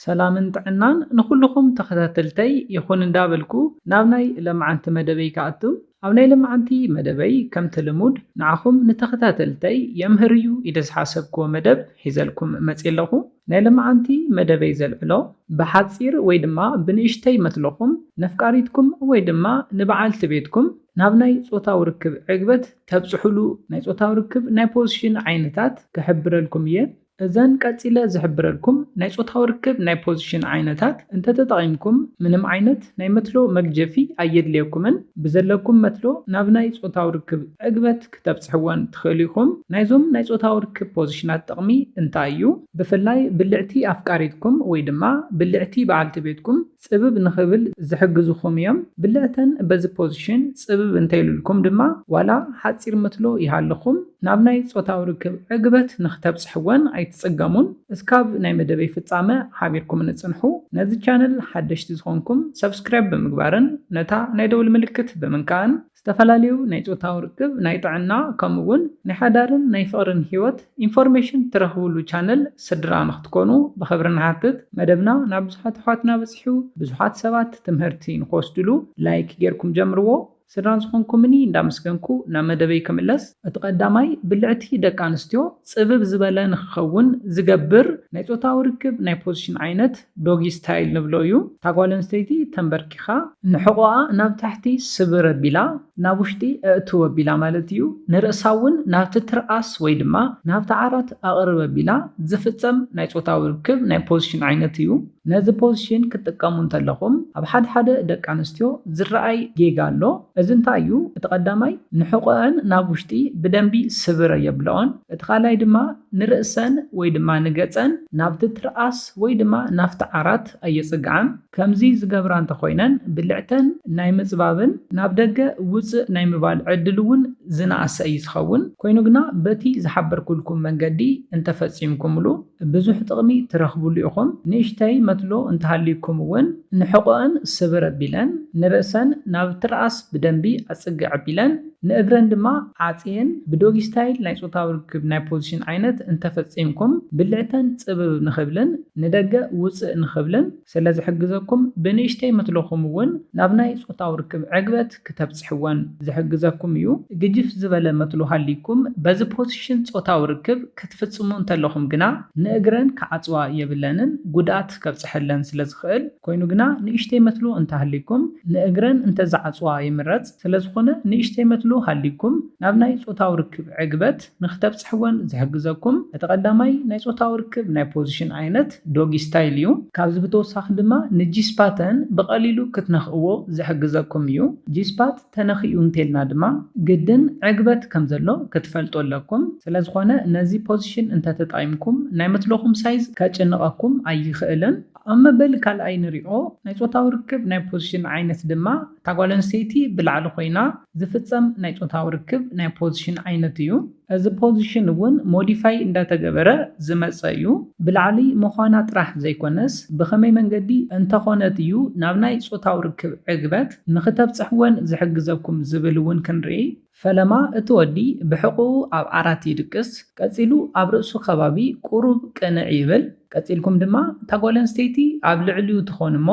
ሰላምን ጥዕናን ንኩልኩም ተኸታተልተይ ይኹን እንዳበልኩ ናብ ናይ ለማዓንቲ መደበይ ከኣቱ ኣብ ናይ ለማዓንቲ መደበይ ከምቲ ልሙድ ንዓኹም ንተኸታተልተይ የምህርዩ ኢለ ዝሓሰብክዎ መደብ ሒዘልኩም መፅእ ኣለኹ። ናይ ለማዓንቲ መደበይ ዘልዕሎ ብሓፂር ወይ ድማ ብንእሽተይ መትለኹም ነፍቃሪትኩም ወይ ድማ ንበዓልቲ ቤትኩም ናብ ናይ ፆታዊ ርክብ ዕግበት ተብፅሕሉ ናይ ፆታዊ ርክብ ናይ ፖዚሽን ዓይነታት ክሕብረልኩም እየ። እዘን ቀፂለ ዝሕብረልኩም ናይ ፆታዊ ርክብ ናይ ፖዚሽን ዓይነታት እንተተጠቒምኩም ምንም ዓይነት ናይ መትሎ መግጀፊ ኣየድልየኩምን ብዘለኩም መትሎ ናብ ናይ ፆታዊ ርክብ ዕግበት ክተብፅሕወን ትኽእሉ ኢኹም። ናይዞም ናይ ፆታዊ ርክብ ፖዚሽናት ጥቕሚ እንታይ እዩ? ብፍላይ ብልዕቲ ኣፍቃሪትኩም ወይ ድማ ብልዕቲ በዓልቲ ቤትኩም ፅብብ ንኽብል ዝሕግዙኹም እዮም። ብልዕተን በዚ ፖዚሽን ፅብብ እንተይልልኩም ድማ ዋላ ሓፂር መትሎ ይሃለኹም ናብ ናይ ፆታዊ ርክብ ዕግበት ንኽተብፅሕወን ኣይትፅገሙን። እስካብ ናይ መደበይ ፍጻመ ሓቢርኩም ንፅንሑ። ነዚ ቻነል ሓደሽቲ ዝኾንኩም ሰብስክራይብ ብምግባርን ነታ ናይ ደውል ምልክት ብምንካእን ዝተፈላለዩ ናይ ፆታዊ ርክብ ናይ ጥዕና ከምኡውን ናይ ሓዳርን ናይ ፍቕርን ሂወት ኢንፎርሜሽን ትረኽብሉ ቻነል ስድራ ንኽትኮኑ ብኽብሪ ንሓትት። መደብና ናብ ብዙሓት ኣሕዋትና በፂሑ ብዙሓት ሰባት ትምህርቲ ንክወስድሉ ላይክ ጌርኩም ጀምርዎ። ስድራን ዝኾንኩምኒ እንዳመስገንኩ ናብ መደበይ ክምለስ። እቲ ቀዳማይ ብልዕቲ ደቂ ኣንስትዮ ፅብብ ዝበለ ንክኸውን ዝገብር ናይ ፆታዊ ርክብ ናይ ፖዚሽን ዓይነት ዶጊ ስታይል ንብሎ እዩ። እታ ጓል ኣንስተይቲ ተንበርኪኻ ንሕቖኣ ናብ ታሕቲ ስብር ኣቢላ ናብ ውሽጢ ኣእትው ኣቢላ ማለት እዩ። ንርእሳ እውን ናብቲ ትርኣስ ወይ ድማ ናብቲ ዓራት ኣቕርብ ኣቢላ ዝፍፀም ናይ ፆታዊ ርክብ ናይ ፖዚሽን ዓይነት እዩ። ነዚ ፖዚሽን ክትጥቀሙ እንተለኹም ኣብ ሓደ ሓደ ደቂ ኣንስትዮ ዝረኣይ ጌጋ ኣሎ። እዚ እንታይ እዩ? እቲ ቀዳማይ ንሕቖአን ናብ ውሽጢ ብደንቢ ስብር የብለኦን። እቲ ካልኣይ ድማ ንርእሰን ወይ ድማ ንገፀን ናብቲ ትርኣስ ወይ ድማ ናብቲ ዓራት ኣየፅግዓን። ከምዚ ዝገብራ እንተኮይነን ብልዕተን ናይ ምፅባብን ናብ ደገ ውፅእ ናይ ምባል ዕድል እውን ዝነኣሰ እዩ ዝኸውን። ኮይኑ ግና በቲ ዝሓበርኩልኩም መንገዲ እንተፈፂምኩምሉ ብዙሕ ጥቕሚ ትረኽብሉ ኢኹም። ንእሽተይ መትሎ እንተሃልይኩም እውን ንሕቖአን ስብር ኣቢለን ንርእሰን ናብ ትርኣስ ብደንቢ ኣፅግዕ ኣቢለን ንእግረን ድማ ዓፅየን ብዶጊ ስታይል ናይ ፆታዊ ርክብ ናይ ፖዚሽን ዓይነት እንተፈፂምኩም ብልዕተን ፅብብ ንኽብልን ንደገ ውፅእ ንኽብልን ስለ ዝሕግዘኩም ብንእሽተይ መትለኹም እውን ናብ ናይ ፆታዊ ርክብ ዕግበት ክተብፅሕወን ዝሕግዘኩም እዩ። ግጅፍ ዝበለ መትሎ ሃሊኩም በዚ ፖዚሽን ፆታዊ ርክብ ክትፍፅሙ እንተለኹም ግና ንእግረን ክዓፅዋ የብለንን ጉድኣት ከብፅሐለን ስለ ዝኽእል። ኮይኑ ግና ንእሽተይ መትሎ እንተሃሊኩም ንእግረን እንተዝዓፅዋ ይምረፅ። ስለዝኾነ ንእሽተይ መትሎ ሃሊኩም ናብ ናይ ፆታዊ ርክብ ዕግበት ንኽተብፅሕወን ዝሕግዘኩም እቲ ቀዳማይ ናይ ፆታዊ ርክብ ናይ ፖዚሽን ዓይነት ዶጊ ስታይል እዩ። ካብዚ ብተወሳኺ ድማ ንጂስፓተን ብቐሊሉ ክትነኽእዎ ዝሕግዘኩም እዩ። ጂስፓት ተነኺኡ እንተልና ድማ ግድን ዕግበት ከም ዘሎ ክትፈልጡ ኣለኩም። ስለዝኾነ ነዚ ፖዚሽን እንተተጠቒምኩም ናይ መትለኹም ሳይዝ ከጭንቐኩም ኣይኽእልን። ኣብ መበል ካልኣይ ንሪኦ ናይ ፆታዊ ርክብ ናይ ፖዚሽን ዓይነት ድማ እታ ጓል ኣንስተይቲ ብላዕሊ ኮይና ዝፍፀም ናይ ፆታዊ ርክብ ናይ ፖዚሽን ዓይነት እዩ። እዚ ፖዚሽን እውን ሞዲፋይ እንዳተገበረ ዝመፀ እዩ። ብላዕሊ ምዃና ጥራሕ ዘይኮነስ ብኸመይ መንገዲ እንተኾነት እዩ ናብ ናይ ፆታዊ ርክብ ዕግበት ንኽተብፅሕወን ዝሕግዘኩም ዝብል እውን ክንርኢ። ፈለማ እቲ ወዲ ብሕቑኡ ኣብ ዓራት ይድቅስ፣ ቀፂሉ ኣብ ርእሱ ከባቢ ቁሩብ ቅንዕ ይብል። ቀፂልኩም ድማ እታ ጓል ኣንስተይቲ ኣብ ልዕሊኡ ትኾን እሞ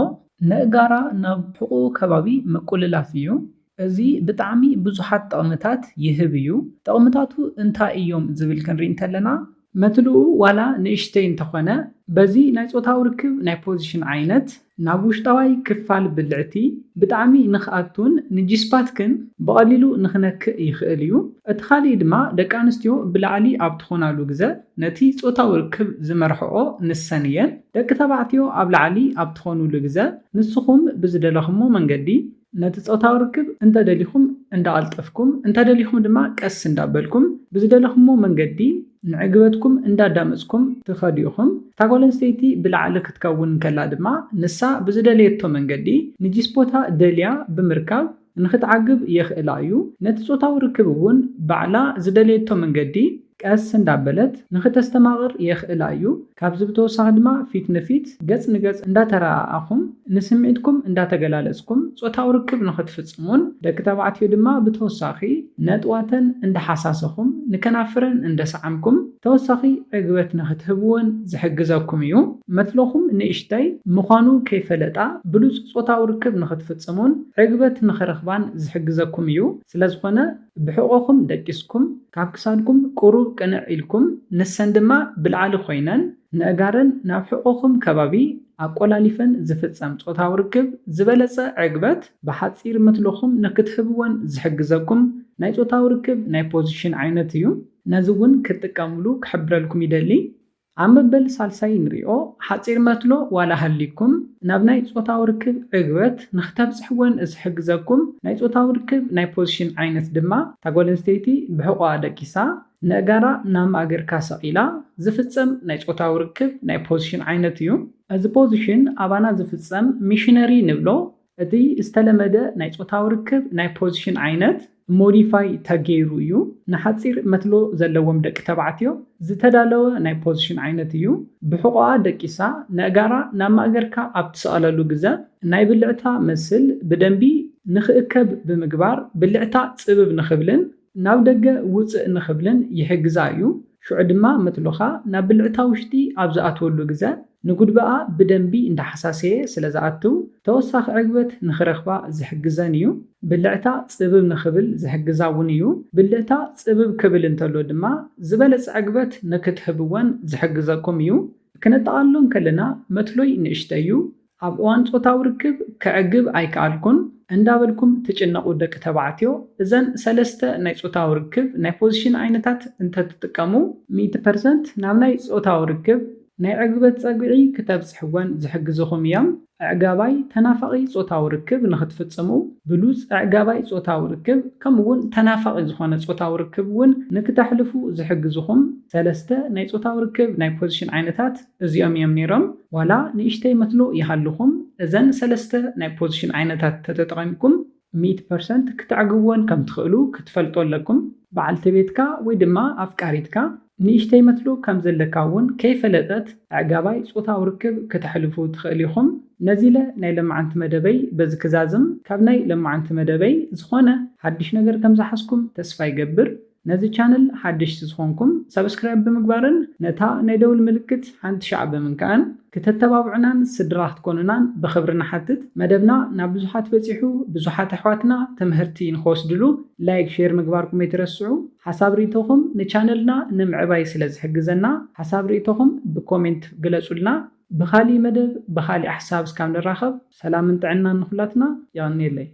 ንእጋራ ናብ ሕቑኡ ከባቢ ምቁልላፍ እዩ። እዚ ብጣዕሚ ብዙሓት ጥቕምታት ይህብ እዩ። ጥቕምታቱ እንታይ እዮም ዝብል ክንርኢ እንተለና መትልኡ ዋላ ንእሽተይ እንተኾነ በዚ ናይ ፆታዊ ርክብ ናይ ፖዚሽን ዓይነት ናብ ውሽጣዋይ ክፋል ብልዕቲ ብጣዕሚ ንኽኣቱን ንጂስፓት ግን ብቐሊሉ ንኽነክእ ይኽእል እዩ። እቲ ካልእ ድማ ደቂ ኣንስትዮ ብላዕሊ ኣብ ትኾናሉ ግዜ ነቲ ፆታዊ ርክብ ዝመርሕኦ ንሰን እየን። ደቂ ተባዕትዮ ኣብ ላዕሊ ኣብ ትኾኑሉ ግዜ ንስኹም ብዝደለኽሞ መንገዲ ነቲ ፆታዊ ርክብ እንተደሊኹም እንዳቐልጠፍኩም እንተደሊኹም ድማ ቀስ እንዳበልኩም ብዝደለኽሞ መንገዲ ንዕግበትኩም እንዳዳመፅኩም ትኸዱ ኢኹም። እታ ጓል ኣንስተይቲ ብላዕሊ ክትከውን ከላ ድማ ንሳ ብዝደለየቶ መንገዲ ንጂስፖታ ደልያ ብምርካብ ንኽትዓግብ የኽእላ እዩ። ነቲ ፆታዊ ርክብ እውን ባዕላ ዝደለየቶ መንገዲ ቀስ እንዳበለት ንኽተስተማቕር የኽእላ እዩ። ካብዚ ብተወሳኺ ድማ ፊት ንፊት ገጽ ንገጽ እንዳተረኣኣኹም ንስምዒትኩም እንዳተገላለጽኩም ፆታዊ ርክብ ንኽትፍጽሙን ደቂ ተባዕትዮ ድማ ብተወሳኺ ነጥዋተን እንዳሓሳሰኹም ንከናፍረን እንደሰዓምኩም ተወሳኺ ዕግበት ንኽትህብዎን ዝሕግዘኩም እዩ። መትለኹም ንእሽተይ ምዃኑ ከይፈለጣ ብሉፅ ጾታዊ ርክብ ንኽትፍጽሙን ዕግበት ንኽረኽባን ዝሕግዘኩም እዩ። ስለዝኾነ ብሕቖኹም ደቂስኩም ካብ ክሳድኩም ቁሩብ ቅንዕ ኢልኩም ንሰን ድማ ብልዓሊ ኮይነን ንእጋረን ናብ ሕቖኹም ከባቢ ኣቆላሊፈን ዝፍጸም ጾታዊ ርክብ ዝበለጸ ዕግበት ብሓፂር መትለኹም ንክትህብወን ዝሕግዘኩም ናይ ጾታዊ ርክብ ናይ ፖዚሽን ዓይነት እዩ። ነዚ እውን ክትጥቀምሉ ክሕብረልኩም ይደሊ። ኣብ መበል ሳልሳይ ንሪኦ ሓፂር መትሎ ዋላ ሃሊኩም ናብ ናይ ጾታዊ ርክብ ዕግበት ንኽተብፅሕወን ዝሕግዘኩም ናይ ጾታዊ ርክብ ናይ ፖዚሽን ዓይነት ድማ እታ ጓል ኣንስተይቲ ብሕቑኣ ደቂሳ ንእጋራ ናብ ማእገርካ ሰቒላ ዝፍጸም ናይ ጾታዊ ርክብ ናይ ፖዚሽን ዓይነት እዩ። እዚ ፖዚሽን ኣባና ዝፍጸም ሚሽነሪ ንብሎ እቲ ዝተለመደ ናይ ጾታዊ ርክብ ናይ ፖዚሽን ዓይነት ሞዲፋይ ተገይሩ እዩ። ንሓፂር መትሎ ዘለዎም ደቂ ተባዕትዮ ዝተዳለወ ናይ ፖዚሽን ዓይነት እዩ። ብሕቑኣ ደቂሳ ንእጋራ ናብ ማእገርካ ኣብ ትሰቐለሉ ግዜ ናይ ብልዕታ መስል ብደንቢ ንኽእከብ ብምግባር ብልዕታ ጽብብ ንኽብልን ናብ ደገ ውፅእ ንኽብልን ይሕግዛ እዩ። ሽዑ ድማ መትሎኻ ናብ ብልዕታ ውሽጢ ኣብ ዝኣትወሉ ግዜ ንጉድበኣ ብደንቢ እንዳሓሳሰየ ስለ ዝኣትው ተወሳኺ ዕግበት ንኽረኽባ ዝሕግዘን እዩ። ብልዕታ ጽብብ ንኽብል ዝሕግዛ እውን እዩ። ብልዕታ ጽብብ ክብል እንተሎ ድማ ዝበለፀ ዕግበት ንክትህብወን ዝሕግዘኩም እዩ። ክነጠቓልሎም ከለና መትሎይ ንእሽተይ እዩ። ኣብ እዋን ጾታዊ ርክብ ከዕግብ ኣይከኣልኩን እንዳበልኩም ትጭነቑ ደቂ ተባዕትዮ እዘን ሰለስተ ናይ ጾታዊ ርክብ ናይ ፖዚሽን ዓይነታት እንተትጥቀሙ 100% ናብ ናይ ጾታዊ ርክብ ናይ ዕግበት ፀግዒ ክተብፅሕወን ዝሕግዙኹም እዮም። ኣዕጋባይ ተናፋቒ ጾታዊ ርክብ ንኽትፍጽሙ ብሉፅ ኣዕጋባይ ጾታዊ ርክብ ከምኡውን ተናፋቒ ዝኾነ ጾታዊ ርክብ እውን ንክተሕልፉ ዝሕግዙኹም ሰለስተ ናይ ጾታዊ ርክብ ናይ ፖዚሽን ዓይነታት እዚኦም እዮም ነይሮም። ዋላ ንእሽተይ መትሎ ይሃልኹም እዘን ሰለስተ ናይ ፖዚሽን ዓይነታት ተጠቒምኩም 100% ክትዕግብዎን ከም ትኽእሉ ክትፈልጡ ኣለኩም። በዓልቲ ቤትካ ወይ ድማ ኣፍቃሪትካ ንእሽተይ መትሎ ከም ዘለካ እውን ከይፈለጠት ኣዕጋባይ ጾታዊ ርክብ ክትሕልፉ ትኽእል ኢኹም። ነዚለ ናይ ለማዓንቲ መደበይ በዚ ክዛዝም ካብ ናይ ለማዓንቲ መደበይ ዝኾነ ሓድሽ ነገር ከም ዝሓስኩም ተስፋ ይገብር። ነዚ ቻነል ሓድሽቲ ዝኾንኩም ሰብስክራይብ ብምግባርን ነታ ናይ ደውል ምልክት ሓንቲ ሻዕ ብምንካእን ክተተባብዑናን ስድራ ክትኮኑናን ብኽብሪ ንሓትት። መደብና ናብ ብዙሓት በፂሑ ብዙሓት ኣሕዋትና ትምህርቲ ንኽወስድሉ ላይክ ሼር ምግባርኩም ኣይትረስዑ። ሓሳብ ርእቶኹም ንቻነልና ንምዕባይ ስለ ዝሕግዘና ሓሳብ ርእቶኹም ብኮሜንት ግለጹልና። ብኻሊእ መደብ ብኻሊእ ሓሳብ እስካብ ንራኸብ ሰላምን ጥዕናን ንኹላትና ይቕኒየለይ።